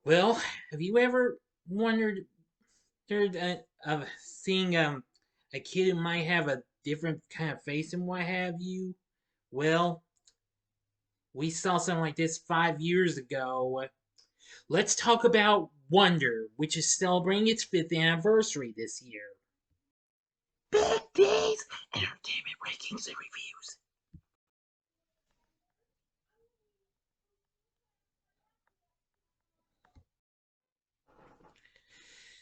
Well, have you ever wondered of seeing a kid who might have a different kind of face and what have you? Well, we saw something like this 5 years ago. Let's talk about Wonder, which is celebrating its fifth anniversary this year. Big D's Entertainment Rankings and Reviews.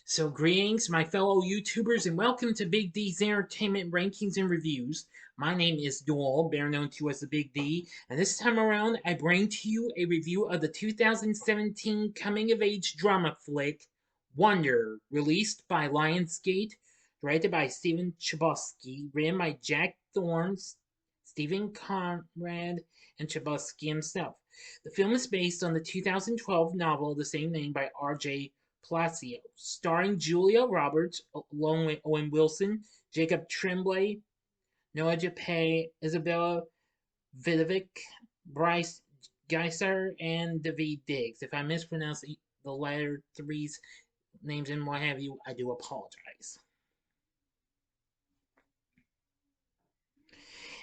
So, greetings, my fellow YouTubers, and welcome to Big D's Entertainment Rankings and Reviews. My name is Doyle, better known to as the Big D, and this time around, I bring to you a review of the 2017 coming of age drama flick Wonder, released by Lionsgate, directed by Steven Chbosky, written by Jack Thorne, Stephen Conrad, and Chbosky himself. The film is based on the 2012 novel of the same name by R.J. Palacio, starring Julia Roberts along with Owen Wilson, Jacob Tremblay, Noah Japay, Isabella Vidovic, Bryce Geiser, and David Diggs. If I mispronounce the latter three's names and what have you, I do apologize.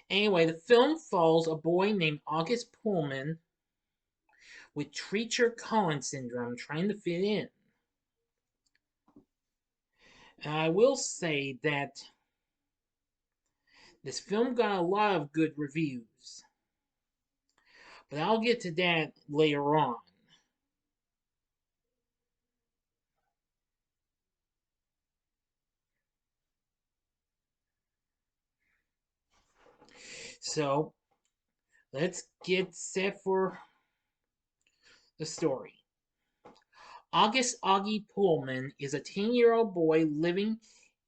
Anyway, the film follows a boy named August Pullman with Treacher Collins syndrome trying to fit in. I will say that this film got a lot of good reviews, but I'll get to that later on. So, let's get set for the story. August Augie Pullman is a 10-year-old boy living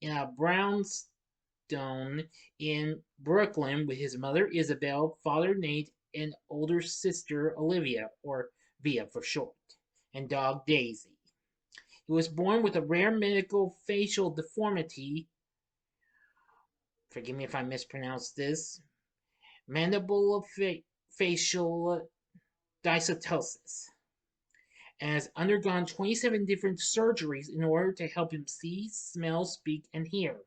in a brownstone in Brooklyn with his mother Isabel, father Nate, and older sister Olivia, or Via for short, and dog Daisy. He was born with a rare medical facial deformity. Forgive me if I mispronounce this. Mandibulofacial dysostosis, and has undergone 27 different surgeries in order to help him see, smell, speak, and hear.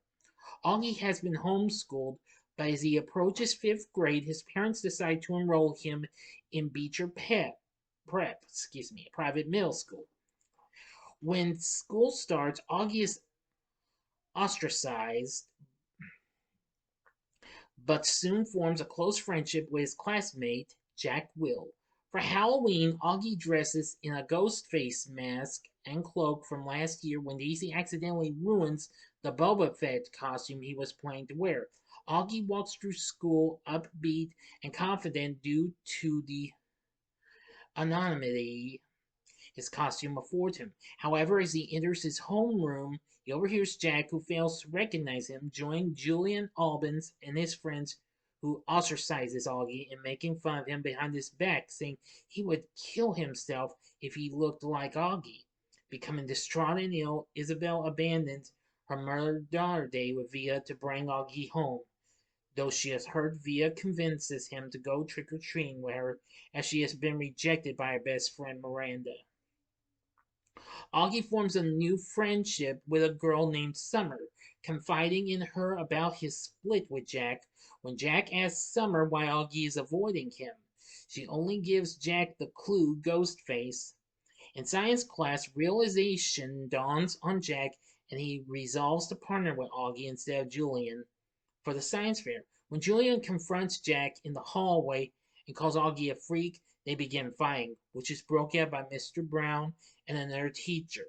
Augie has been homeschooled, but as he approaches fifth grade, his parents decide to enroll him in Beecher Prep, a private middle school. When school starts, Augie is ostracized, but soon forms a close friendship with his classmate, Jack Will. For Halloween, Augie dresses in a ghost face mask and cloak from last year when Daisy accidentally ruins the Boba Fett costume he was planning to wear. Augie walks through school upbeat and confident due to the anonymity his costume affords him. However, as he enters his homeroom, he overhears Jack, who fails to recognize him, join Julian Albans and his friends, who ostracizes Augie and making fun of him behind his back, saying he would kill himself if he looked like Augie. Becoming distraught and ill, Isabel abandons her mother-daughter date with Via to bring Augie home. Though she has heard, Via convinces him to go trick-or-treating with her, as she has been rejected by her best friend Miranda. Augie forms a new friendship with a girl named Summer, confiding in her about his split with Jack. When Jack asks Summer why Augie is avoiding him, she only gives Jack the clue Ghostface. In science class, realization dawns on Jack and he resolves to partner with Augie instead of Julian for the science fair. When Julian confronts Jack in the hallway and calls Augie a freak, they begin fighting, which is broken up by Mr. Brown and another teacher.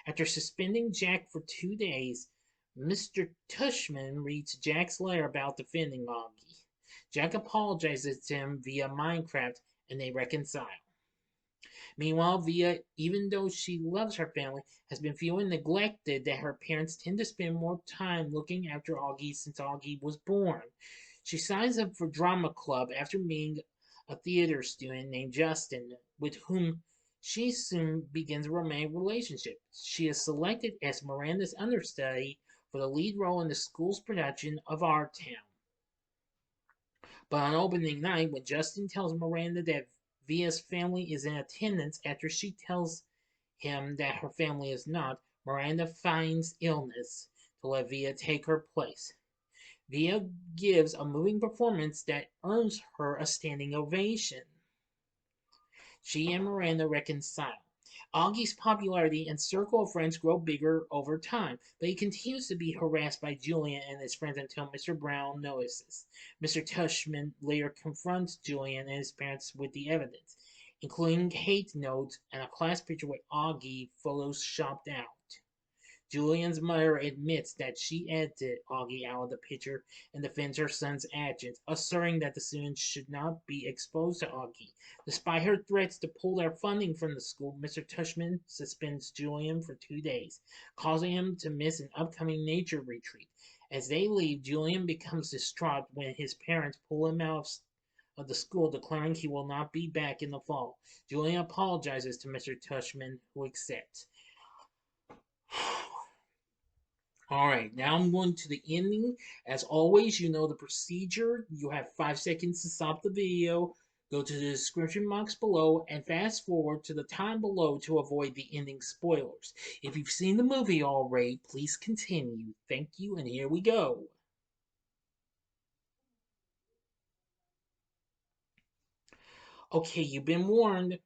After suspending Jack for 2 days, Mr. Tushman reads Jack's letter about defending Augie. Jack apologizes to him via Minecraft and they reconcile. Meanwhile, Via, even though she loves her family, has been feeling neglected that her parents tend to spend more time looking after Augie since Augie was born. She signs up for drama club after meeting a theater student named Justin, with whom she soon begins a romantic relationship. She is selected as Miranda's understudy for the lead role in the school's production of Our Town. But on opening night, when Justin tells Miranda that Via's family is in attendance after she tells him that her family is not, Miranda feigns illness to let Via take her place. Via gives a moving performance that earns her a standing ovation. She and Miranda reconcile. Augie's popularity and circle of friends grow bigger over time, but he continues to be harassed by Julian and his friends until Mr. Brown notices. Mr. Tushman later confronts Julian and his parents with the evidence, including hate notes and a class picture with Augie photoshopped out. Julian's mother admits that she edited Augie out of the picture and defends her son's actions, asserting that the students should not be exposed to Augie. Despite her threats to pull their funding from the school, Mr. Tushman suspends Julian for 2 days, causing him to miss an upcoming nature retreat. As they leave, Julian becomes distraught when his parents pull him out of the school, declaring he will not be back in the fall. Julian apologizes to Mr. Tushman, who accepts. All right, now I'm going to the ending. As always, you know the procedure. You have 5 seconds to stop the video, go to the description box below, and fast forward to the time below to avoid the ending spoilers. If you've seen the movie already, please continue. Thank you, and here we go. Okay, you've been warned.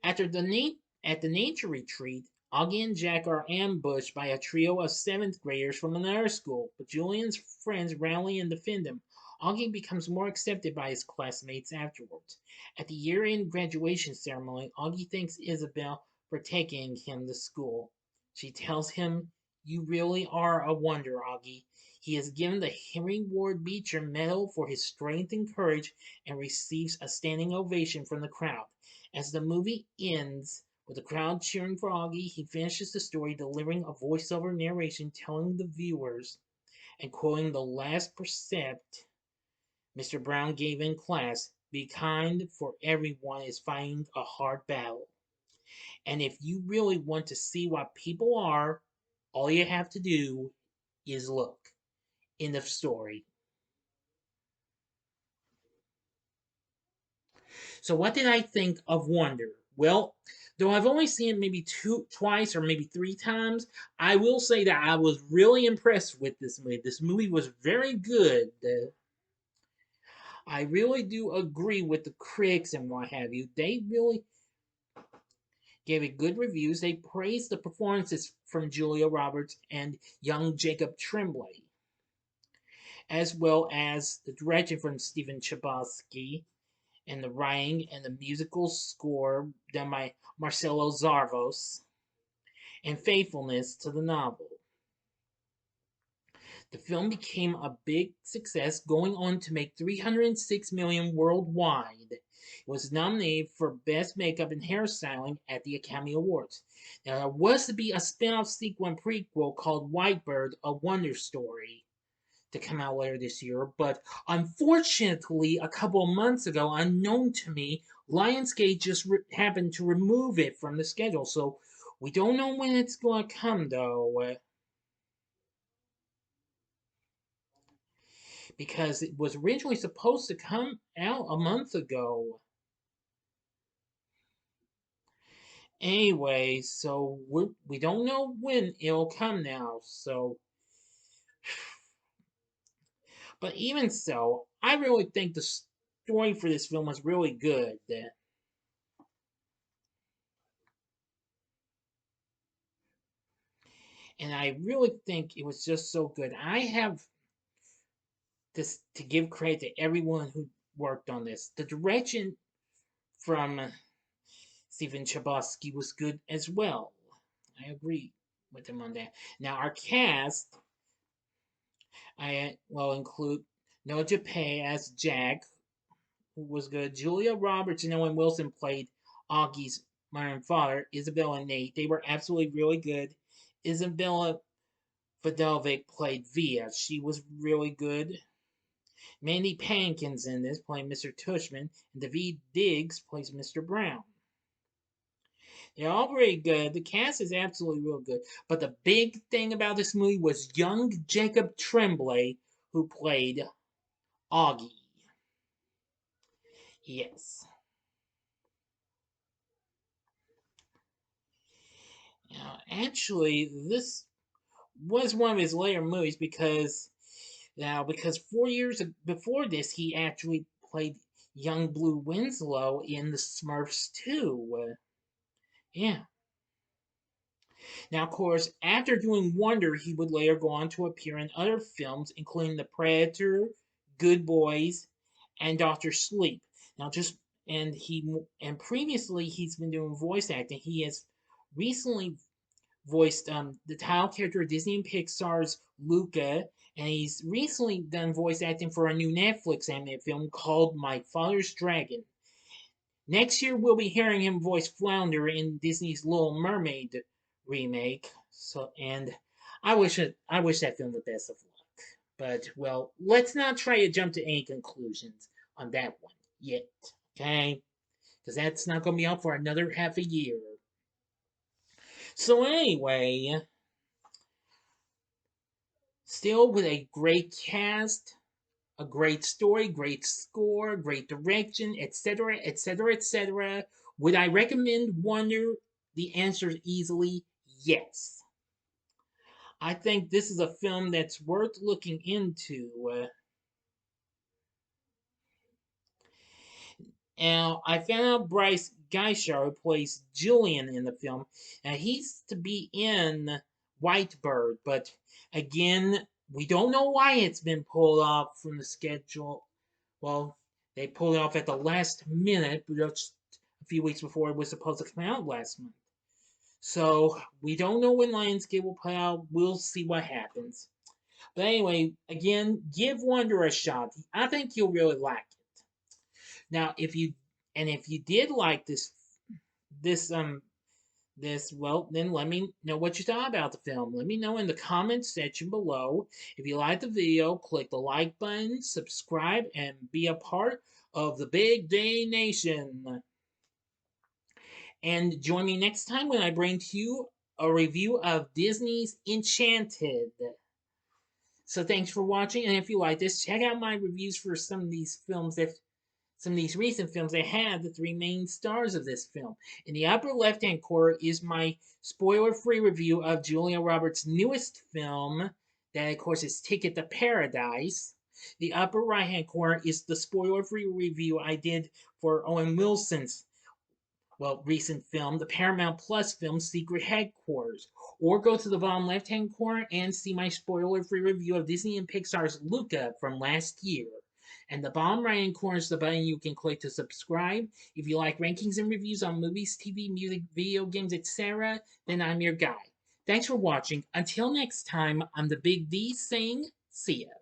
After at the nature retreat, Augie and Jack are ambushed by a trio of seventh graders from another school, but Julian's friends rally and defend him. Augie becomes more accepted by his classmates afterwards. At the year-end graduation ceremony, Augie thanks Isabel for taking him to school. She tells him, "You really are a wonder, Augie." He is given the Henry Ward Beecher Medal for his strength and courage and receives a standing ovation from the crowd. As the movie ends with the crowd cheering for Augie, he finishes the story delivering a voiceover narration telling the viewers and quoting the last precept Mr. Brown gave in class: "Be kind, for everyone is fighting a hard battle. And if you really want to see what people are, all you have to do is look." End of story. So what did I think of Wonder? Well, though I've only seen it maybe twice or maybe 3 times, I will say that I was really impressed with this movie. This movie was very good. I really do agree with the critics and what have you. They really gave it good reviews. They praised the performances from Julia Roberts and young Jacob Tremblay, as well as the direction from Stephen Chbosky and the writing and the musical score done by Marcelo Zarvos, and faithfulness to the novel. The film became a big success, going on to make 306 million worldwide. It was nominated for Best Makeup and Hairstyling at the Academy Awards. Now, there was to be a spin-off sequel and prequel called Whitebird: A Wonder Story to come out later this year, but unfortunately, a couple of months ago, unknown to me, Lionsgate just happened to remove it from the schedule, so we don't know when it's going to come, though, because it was originally supposed to come out a month ago. Anyway, so we don't know when it'll come now, so. But even so, I really think the story for this film was really good. And I really think it was just so good. I have this to give credit to everyone who worked on this. The direction from Stephen Chbosky was good as well. I agree with him on that. Now our cast, I will include Noah Japay as Jack, who was good. Julia Roberts and Owen Wilson played Augie's mother and father. Isabella and Nate, they were absolutely really good. Isabella Vadovic played Via. She was really good. Mandy Patinkin's in this, playing Mr. Tushman, and Daveed Diggs plays Mr. Brown. They're all very good. The cast is absolutely real good. But the big thing about this movie was young Jacob Tremblay, who played Augie. Yes. Actually, this was one of his later movies because 4 years before this, he actually played young Blue Winslow in The Smurfs 2. Yeah. Now, of course, after doing Wonder, he would later go on to appear in other films, including The Predator, Good Boys, and Doctor Sleep. Now, just and previously he's been doing voice acting. He has recently voiced the title character of Disney and Pixar's Luca, and he's recently done voice acting for a new Netflix animated film called My Father's Dragon. Next year, we'll be hearing him voice Flounder in Disney's Little Mermaid remake. I wish that film the best of luck. But well, let's not try to jump to any conclusions on that one yet, okay? Because that's not going to be out for another half a year. So anyway, still with a great cast, a great story, great score, great direction, etc., etc., etc. Would I recommend Wonder? The answer is easily yes. I think this is a film that's worth looking into. And I found out Bryce Geishar, who plays Julian in the film, and he's to be in Whitebird, but again, we don't know why it's been pulled off from the schedule. Well, they pulled it off at the last minute, just a few weeks before it was supposed to come out last month. So we don't know when Lionsgate will put out. We'll see what happens. But anyway, again, give Wonder a shot. I think you'll really like it. Now, if you did like this well, then let me know what you thought about the film. Let me know in the comments section below. If you liked the video, click the like button, subscribe, and be a part of the Big Day Nation. And join me next time when I bring to you a review of Disney's Enchanted. So thanks for watching, and if you like this, check out my reviews for some of these films that some of these recent films that had the three main stars of this film. In the upper left-hand corner is my spoiler-free review of Julia Roberts' newest film, that of course is Ticket to Paradise. The upper right-hand corner is the spoiler-free review I did for Owen Wilson's recent film, the Paramount Plus film Secret Headquarters. Or go to the bottom left hand corner and see my spoiler free review of Disney and Pixar's Luca from last year. And the bottom right hand corner is the button you can click to subscribe. If you like rankings and reviews on movies, TV, music, video games, etc., then I'm your guy. Thanks for watching. Until next time, I'm the Big D saying, see ya.